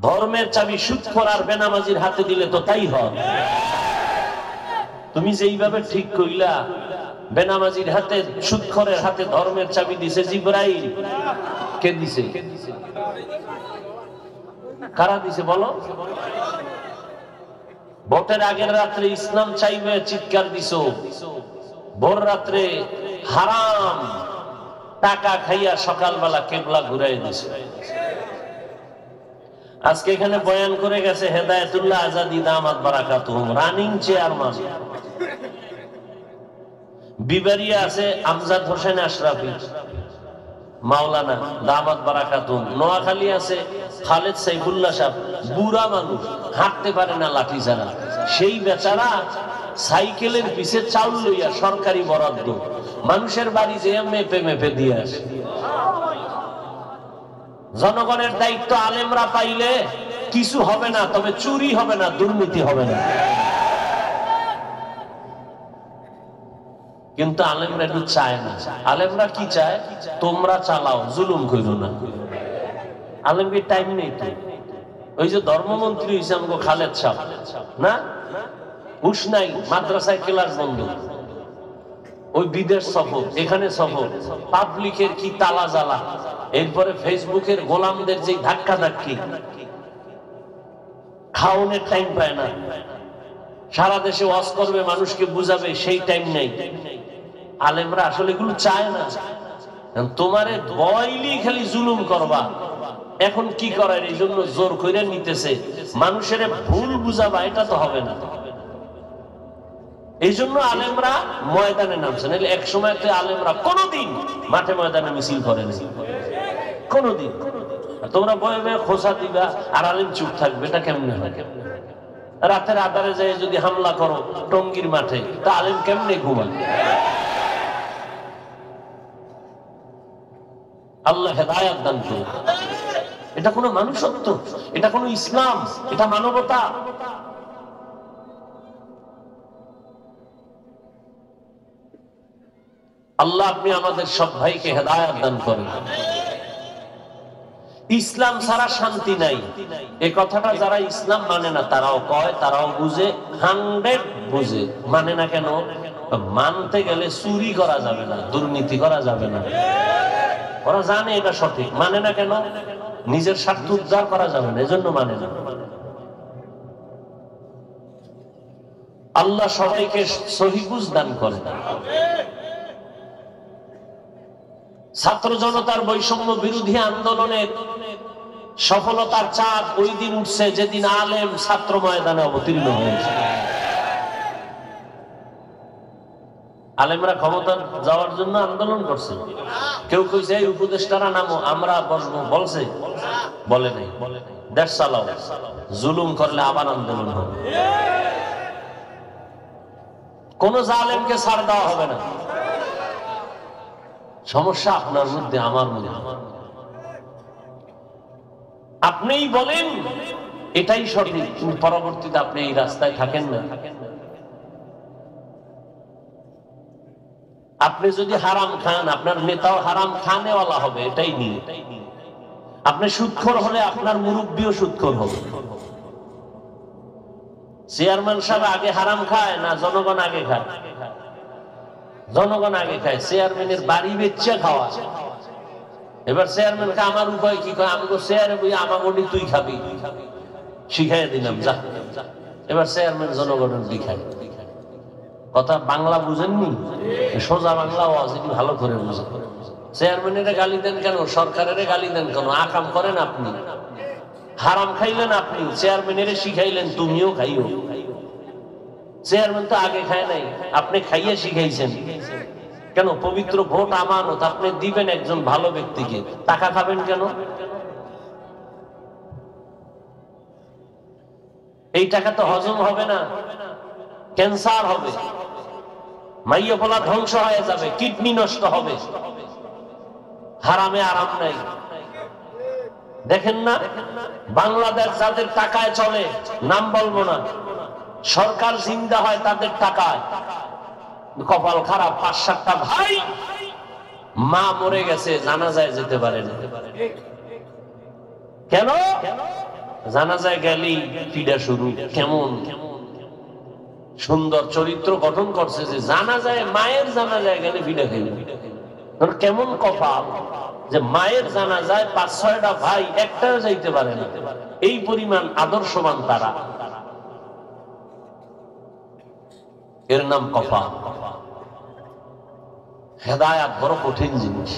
ধর্মের চাবি সুদখোর আর বেনামাজির হাতে দিলে তো তাই হয়। তুমি যেইভাবে ঠিক কইলা বেনামাজির হাতে সুদখোরের হাতে ধর্মের চাবি দিছে জিবরাইল। কে দিছে? কারা দিছে বলো? ভোটের আগের রাত্রে ইসলাম চাইবে চিৎকার দিছো, ভোর রাত্রে হারাম টাকা খাইয়া সকালবেলা কেবলা ঘুরাই দিছো। আজকে এখানে বয়ান করে গেছে হেদায়েতুল্লাহ আজাদি দামাত বারাকাতুহুম, রানিং চেয়ারম্যান। বিবারিয়া আছে আমজাদ হোসেন আশরাফি মাওলানা দামাত বারাকাতুহুম। নোয়াখালী আছে খালেদ সাইফুল্লাহ সাহেব, বুড়া মানুষ, হাঁটতে পারে না লাঠি ছাড়া। সেই বেচারা সাইকেলের পিছে চাউল লইয়া সরকারি বরাদ্দ মানুষের বাড়ি যেয়ে মেপে মেপে দিয়ে আসে। জনগণের দায়িত্ব আলেমরা পাইলে কিছু হবে না, তবে চুরি হবে না, দুর্নীতি হবে না। কিন্তু আলেমরা একটু চায় না। আলেমরা কি চায়? তোমরা চালাও, জুলুম করো না। আলেমকে টাইম নেই তো। ওই যে ধর্মমন্ত্রী হয়েছে আমাকে খালেদ সাহেব না, হুশ নাই, মাদ্রাসায় ক্লাস বন্ধ, ওই বিদেশ সফর, এখানে সফর, পাবলিকের কি তালা জ্বালা, এরপরে ফেসবুকের গোলামদের যে ধাক্কা ধাক্কি, খাওয়ানোর টাইম পায় না, সারা দেশে ওয়াজ করবে, মানুষকে বুঝাবে, সেই টাইম নেই। আলেমরা আসলে এগুলো চায় না। তোমারে বয়লি খালি জুলুম করবা, এখন কি করার এই জন্য জোর করে নিতেছে, মানুষের ভুল বুঝাবা, এটা তো হবে না। এই জন্য আলেমরা ময়দানে নামছে। নাহলে এক সময় আলেমরা কোনদিন মাঠে ময়দানে মিছিল করেনি, কোনদিন। তোমরা বয়ে বয়ে খোঁচা দিবা আর আলেম চুপ থাকবে, এটা কেমনে হয়? রাতের আধারে যায় যদি হামলা করো টঙ্গীর মাঠে, তা আলেম কেমনে ঘুমায়? আল্লাহ হেদায়েত দান করুন। এটা কোনো মানুষত্ব, এটা কোনো ইসলাম, এটা মানবতা। আল্লাহ আপনি আমাদের সব ভাইকে হেদায়েত দান করেন। ইসলাম ছাড়া শান্তি নাই, এই কথাটা যারা ইসলাম মানে না তারাও কয়, তারাও বুঝে, 100 বুঝে। মানে না কেন? মানতে গেলে চুরি করা যাবে না, দুর্নীতি করা যাবে না। ওরা জানে এটা সঠিক, মানে না কেন? নিজের স্বার্থ উদ্ধার করা যাবে না, এজন্য মানে না। আল্লাহ সবাইকে সহি বুঝ দান করেন। ছাত্র জনতার বৈষম্য বিরোধী আন্দোলনের সফলতার চাঁদ ওই দিন উঠছে যেদিন আলেম ছাত্র ময়দানে অবতীর্ণ হয়েছে। আলেমরা ক্ষমতা যাওয়ার জন্য আন্দোলন করছে। কেউ কইছে এই উপদেষ্টারা নামো, আমরা বসবো, বলছে? বলে নাই। দেশ চালাও, জুলুম করলে আবার আন্দোলন হবে। কোন জালেমকে ছাড় দেওয়া হবে না। সমস্যা আপনার মধ্যে, আমার মধ্যে। আপনিই বলেন এটাই সঠিক, কিন্তু পরবর্তীতে আপনি এই রাস্তায় থাকেন না। আপনি যদি হারাম খান, আপনার নেতাও হারাম খানেওয়ালা হবে, এটাই নিয়ে। আপনি সুদখোর হলে আপনার মুরব্বিও সুদখোর হবে। চেয়ারম্যান সাহেব আগে হারাম খায় না জনগণ আগে খায়? জনগণ আগে খায়। চেয়ারম্যানের বাড়ি বেচে খাওয়া। এবার চেয়ারম্যানকে আমার উপায় কি কয়? আমি তো চেয়ারে বই, আমার বলি তুই খাবি, শিখাই দিলাম, যা। এবার চেয়ারম্যান জনগণের দিখায়। কথা বাংলা বুঝেননি? সোজা বাংলা ওয়াজ একটু ভালো করে বুঝে। চেয়ারম্যানের গালি দেন কেন? সরকারের গালি দেন কেন? আকাম করেন আপনি, হারাম খাইলেন আপনি, চেয়ারম্যানের শিখাইলেন তুমিও খাইও। চেয়ারম্যান তো আগে খায় নাই, আপনি খাইয়ে শিখাইছেন কেন? পবিত্র ভোট আমানত, আপনি দিবেন একজন ভালো ব্যক্তিকে, টাকা খাবেন কেন? এই টাকা তো হজম হবে না, ক্যান্সার হবে, মাইয়া পোলা ধ্বংস হয়ে যাবে, কিডনি নষ্ট হবে। হারামে আরাম নাই। দেখেন না বাংলাদেশ যাদের টাকায় চলে, নাম বলবো না, সরকার জিন্দা হয় তাদের টাকায়। কপাল খারাপ, 5-7টা ভাই মা মরে গেছে, জানাজায় যেতে পারে না। কেন? জানাজায় গেলেই পিডা শুরু। কেমন সুন্দর চরিত্র গঠন করছে যে জানাজায়, মায়ের জানাজায় গেলে পিডা খাইবে। কেমন কপাল যে মায়ের জানাজায় ৫-৬টা ভাই একটাও যাইতে পারে না, এই পরিমাণ আদর্শবান তারা। এর নাম কপাল। হেদায়াত বড় কঠিন জিনিস।